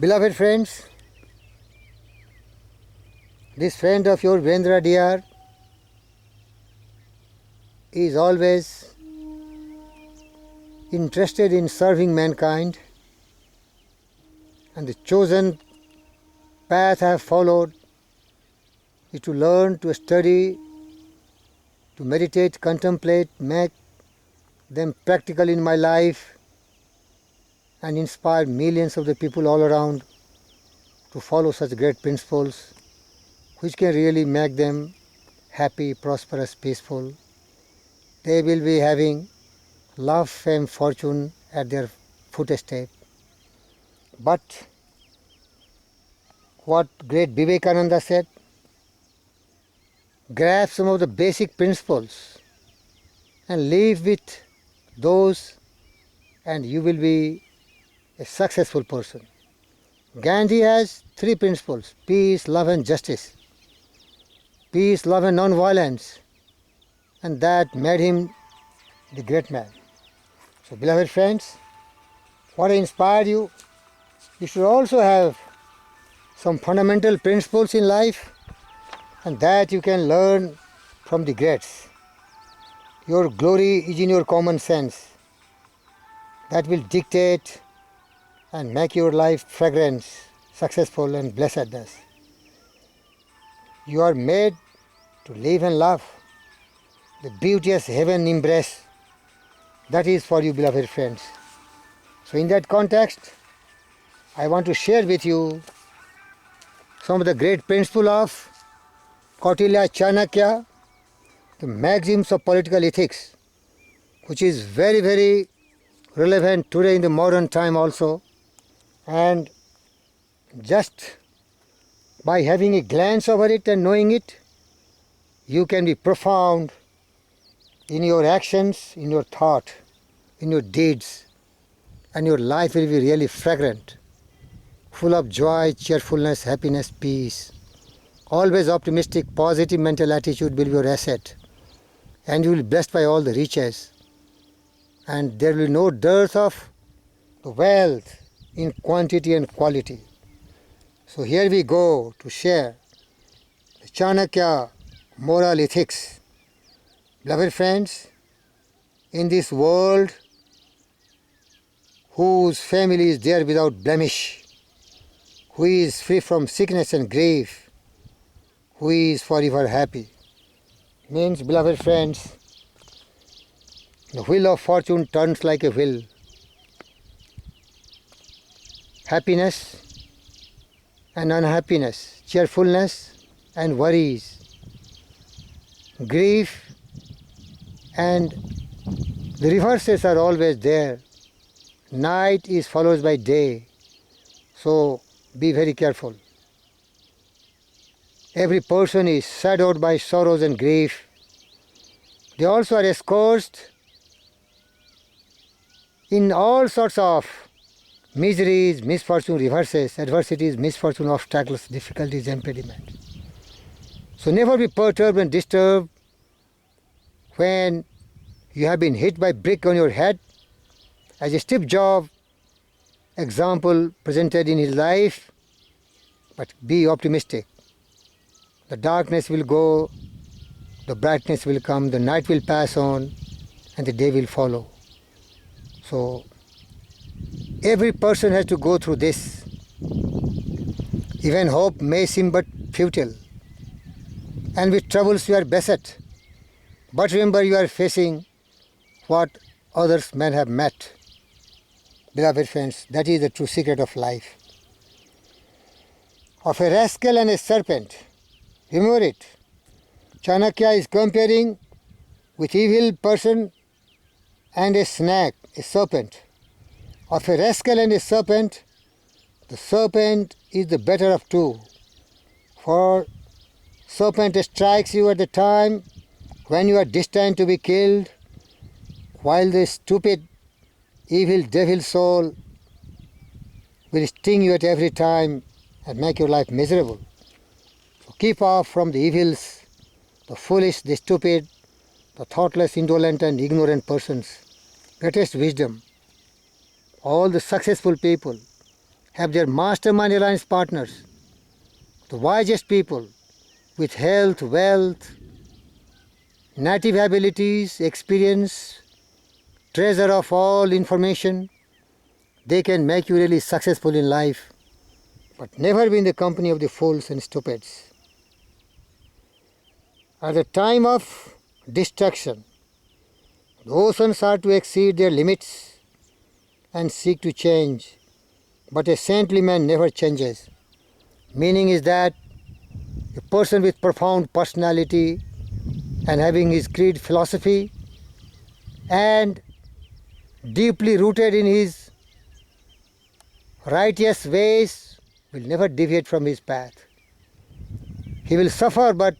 Beloved friends, this friend of your Vendra dear is always interested in serving mankind, and the chosen path I have followed is to learn, to study, to meditate, contemplate, make them practical in my life and inspire millions of the people all around to follow such great principles which can really make them happy, prosperous, peaceful. They will be having love, fame, fortune at their footstep. But what great Vivekananda said, grasp some of the basic principles and live with those, and you will be a successful person. Gandhi has three principles: peace, love and justice. Peace, love and non-violence. And that made him the great man. So beloved friends, what inspired you? You should also have some fundamental principles in life, and that you can learn from the greats. Your glory is in your common sense. That will dictate and make your life fragrant, successful and blessedness. You are made to live and love. The beauteous heaven embrace, that is for you, beloved friends. So in that context, I want to share with you some of the great principles of Kautilya Chanakya, the maxims of political ethics, which is very, very relevant today in the modern time also. And just by having a glance over it and knowing it, you can be profound in your actions, in your thought, in your deeds, and your life will be really fragrant, full of joy, cheerfulness, happiness, peace. Always optimistic, positive mental attitude will be your asset, and you will be blessed by all the riches, and there will be no dearth of wealth in quantity and quality. So here we go to share the Chanakya moral ethics. Beloved friends, in this world whose family is there without blemish, who is free from sickness and grief, who is forever happy, means, beloved friends, the wheel of fortune turns like a wheel. Happiness and unhappiness, cheerfulness and worries, grief and the reverses are always there. Night is followed by day, so be very careful. Every person is shadowed by sorrows and grief. They also are scourged in all sorts of miseries, misfortune, reverses, adversities, misfortune, obstacles, difficulties, impediments. So never be perturbed and disturbed when you have been hit by brick on your head, as a Steve Jobs example presented in his life. But be optimistic. The darkness will go, the brightness will come, the night will pass on, and the day will follow. So every person has to go through this. Even hope may seem but futile, and with troubles you are beset. But remember, you are facing what others may have met. Beloved friends, that is the true secret of life. Of a rascal and a serpent, remember it. Chanakya is comparing with evil person and a snake, a serpent. Of a rascal and a serpent, the serpent is the better of two. For serpent strikes you at the time when you are destined to be killed, while the stupid, evil devil soul will sting you at every time and make your life miserable. So keep off from the evils, the foolish, the stupid, the thoughtless, indolent and ignorant persons. Greatest wisdom. All the successful people have their mastermind alliance partners, the wisest people with health, wealth, native abilities, experience, treasure of all information. They can make you really successful in life, but never be in the company of the fools and stupids. At the time of destruction, the oceans are to exceed their limits and seek to change, but a saintly man never changes. Meaning is that a person with profound personality and having his creed philosophy and deeply rooted in his righteous ways will never deviate from his path. He will suffer, but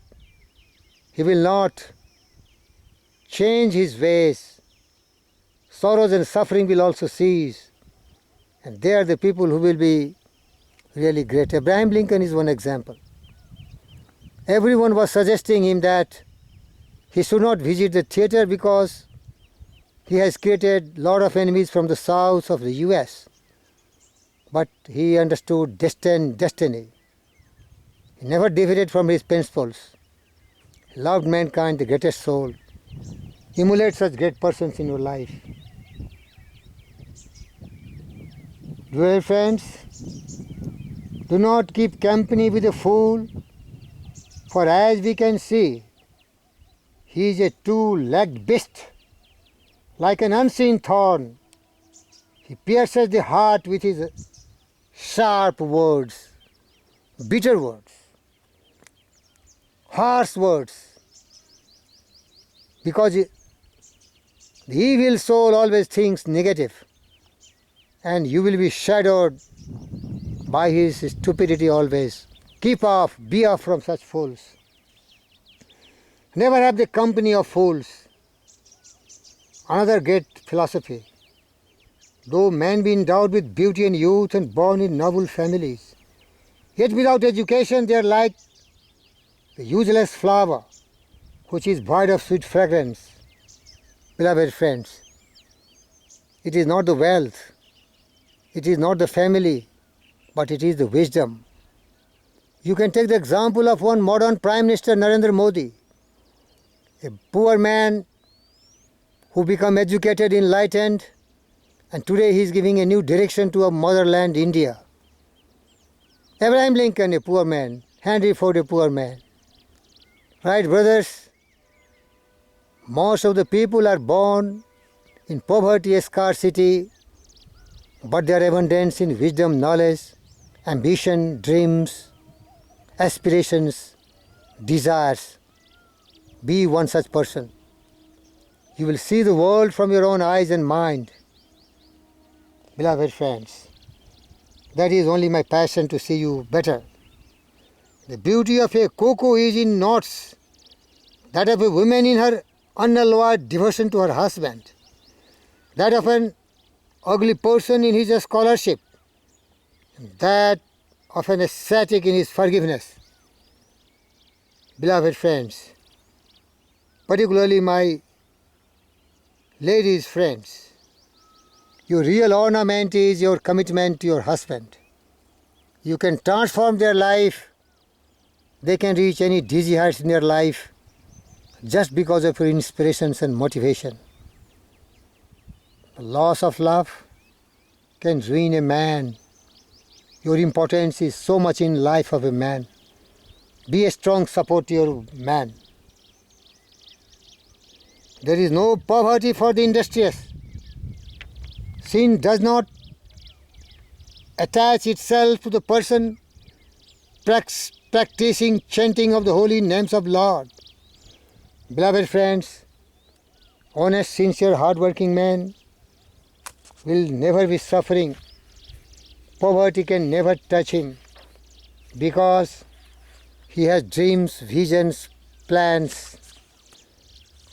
he will not change his ways. Sorrows and suffering will also cease. And they are the people who will be really great. Abraham Lincoln is one example. Everyone was suggesting him that he should not visit the theater because he has created a lot of enemies from the south of the US. But he understood destiny. He never deviated from his principles. He loved mankind, the greatest soul. Emulate such great persons in your life. Dear friends, do not keep company with a fool, for as we can see, he is a two-legged beast, like an unseen thorn. He pierces the heart with his sharp words, bitter words, harsh words, because the evil soul always thinks negative, and you will be shadowed by his stupidity always. Keep off, be off from such fools. Never have the company of fools. Another great philosophy. Though man be endowed with beauty and youth and born in noble families, yet without education they are like the useless flower which is void of sweet fragrance. Beloved friends, it is not the wealth, it is not the family, but it is the wisdom. You can take the example of one modern Prime Minister, Narendra Modi, a poor man who became educated, enlightened, and today he is giving a new direction to our motherland, India. Abraham Lincoln, a poor man. Henry Ford, a poor man. Right, brothers? Most of the people are born in poverty, scarcity, but their abundance in wisdom, knowledge, ambition, dreams, aspirations, desires. Be one such person. You will see the world from your own eyes and mind. Beloved friends, that is only my passion to see you better. The beauty of a cocoa is in knots, that of a woman in her unalloyed devotion to her husband, that of an ugly person in his scholarship, and that of an ascetic in his forgiveness. Beloved friends, particularly my ladies friends, your real ornament is your commitment to your husband. You can transform their life. They can reach any dizzy heights in their life just because of your inspirations and motivation. The loss of love can ruin a man. Your importance is so much in life of a man. Be a strong support to your man. There is no poverty for the industrious. Sin does not attach itself to the person practicing chanting of the holy names of Lord. Beloved friends, honest, sincere, hard-working man will never be suffering. Poverty can never touch him because he has dreams, visions, plans,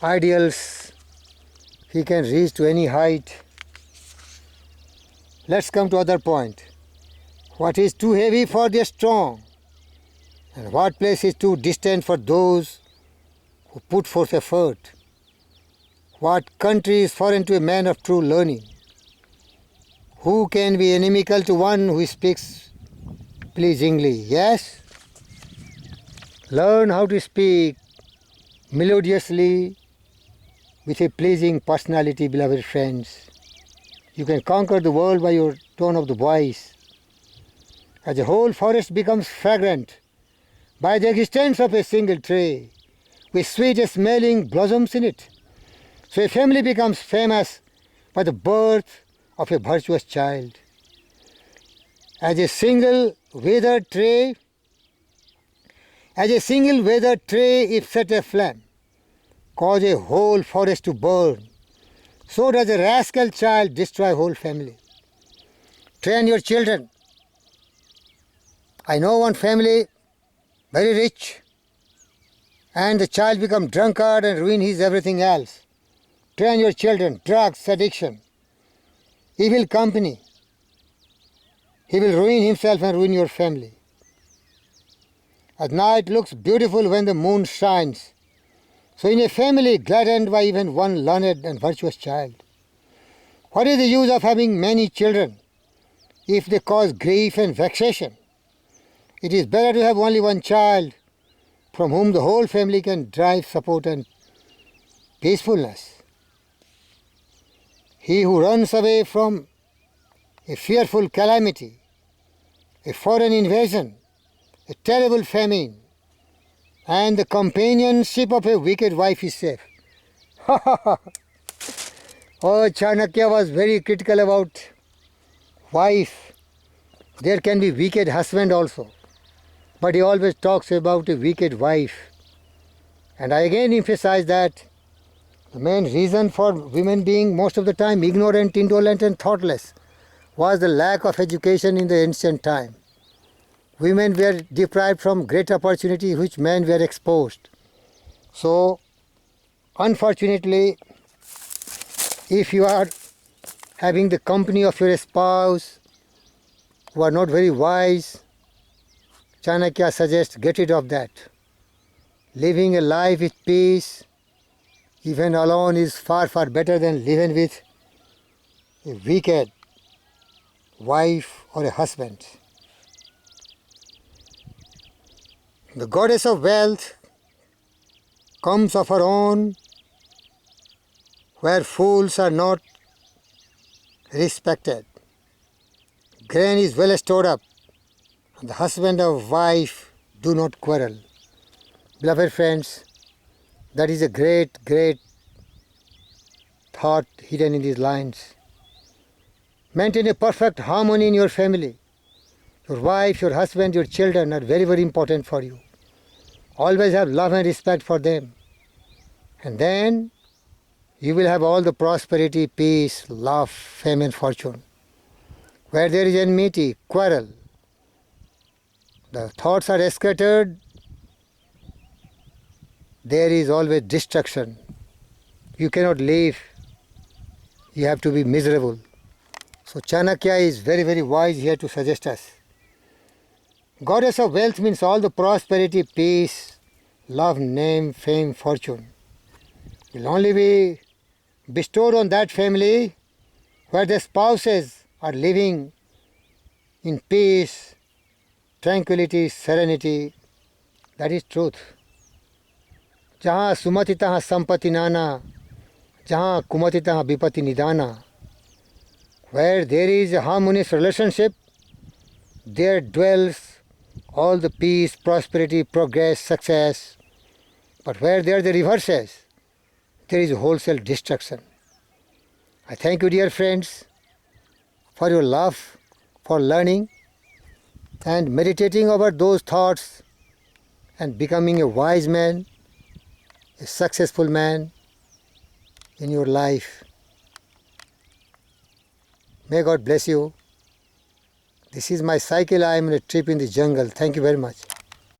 ideals. He can reach to any height. Let's come to other point. What is too heavy for the strong, and what place is too distant for those who put forth effort? What country is foreign to a man of true learning? Who can be inimical to one who speaks pleasingly? Yes? Learn how to speak melodiously with a pleasing personality, beloved friends. You can conquer the world by your tone of the voice. As a whole forest becomes fragrant by the existence of a single tree with sweet smelling blossoms in it, so a family becomes famous by the birth of a virtuous child. As a single withered tree, if set aflame, cause a whole forest to burn, so does a rascal child destroy whole family. Train your children. I know one family, very rich, and the child become drunkard and ruin his everything else. Train your children, drugs, addiction, evil company. He will ruin himself and ruin your family. At night looks beautiful when the moon shines. So in a family gladdened by even one learned and virtuous child, what is the use of having many children if they cause grief and vexation? It is better to have only one child from whom the whole family can derive support and peacefulness. He who runs away from a fearful calamity, a foreign invasion, a terrible famine, and the companionship of a wicked wife is safe. Oh, Chanakya was very critical about wife. There can be wicked husband also, but he always talks about a wicked wife. And I again emphasize that the main reason for women being most of the time ignorant, indolent and thoughtless was the lack of education in the ancient time. Women were deprived from great opportunity which men were exposed. So, unfortunately, if you are having the company of your spouse who are not very wise, Chanakya suggests get rid of that. Living a life with peace, even alone, is far, far better than living with a wicked wife or a husband. The goddess of wealth comes of her own, where fools are not respected. Grain is well stored up, and the husband and wife do not quarrel. Beloved friends, that is a great, great thought hidden in these lines. Maintain a perfect harmony in your family. Your wife, your husband, your children are very, very important for you. Always have love and respect for them. And then you will have all the prosperity, peace, love, fame and fortune. Where there is enmity, quarrel, the thoughts are scattered, there is always destruction. You cannot live. You have to be miserable. So Chanakya is very, very wise here to suggest us. Goddess of wealth means all the prosperity, peace, love, name, fame, fortune will only be bestowed on that family where the spouses are living in peace, tranquility, serenity. That is truth. Jahan sumati tahan sampati nana, jahan kumati tahan vipati nidana. Where there is a harmonious relationship, there dwells all the peace, prosperity, progress, success. But where there are the reverses, there is wholesale destruction. I thank you, dear friends, for your love, for learning and meditating over those thoughts and becoming a wise man, a successful man in your life. May God bless you. This is my cycle. I am on a trip in the jungle. Thank you very much.